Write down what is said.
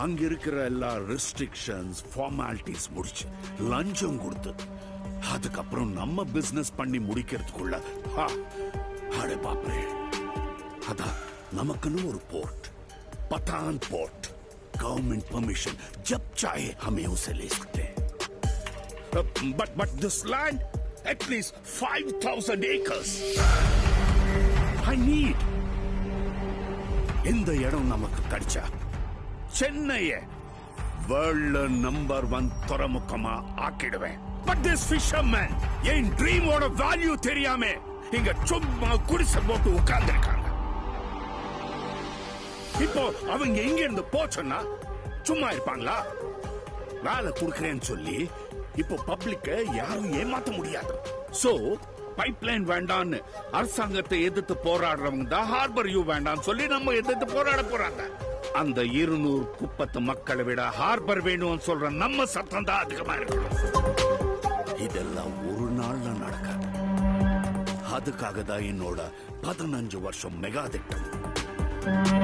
அங்க இருக்கிற எல்லா ரெஸ்ட்ரிக்ஷன்ஸ் ஃபார்மாலிட்டிஸ் முடிச்சு லஞ்சம் கொடுத்து அதுக்கப்புறம் நம்ம பிசினஸ் பண்ணி முடிக்கிறதுக்குள்ள அடே பாப்பரே அதான் நமக்குன்னு ஒரு port Pathan port government permission जब चाहे हमें उसे ले सकते हैं but this land at least 5,000 acres I need இந்த இடம் நமக்கு கிடைச்சா சென்னையை வேர்ல்ட் நம்பர் 1 துறைமுகமா ஆக்கிடுவேன் but this fisherman என் ட்ரீமோட வேல்யூ தெரியாம இங்க சும்மா குடிசை போட்டு உட்கார்ந்திருக்காங்க இப்போ அவங்க எங்க இருந்து போச்சோன்னா சும்மா இருப்பாங்களா வேலை கொடுக்கறேன்னு சொல்லி இப்போ பப்ளிக்க யாரும் ஏமாத்த முடியாது சோ பைப்லைன் வேண்டான்னு அரசாங்கத்தை எதிர்த்து போராடுறவங்க தான் ஹார்பர் யூ வேண்டாம்னு சொல்லி நம்ம எதிர்த்து போராட போறாங்க அந்த 200 குப்பத்து மக்களை விட ஹார்பர் வேணும்னு சொல்ற நம்ம சத்தம் தான் அதிகமா இருக்கணும் இதெல்லாம் ஒரு நாள்ல நடக்காது அதுக்காக தான் என்னோட 15 வருஷம் மெகா திட்டம்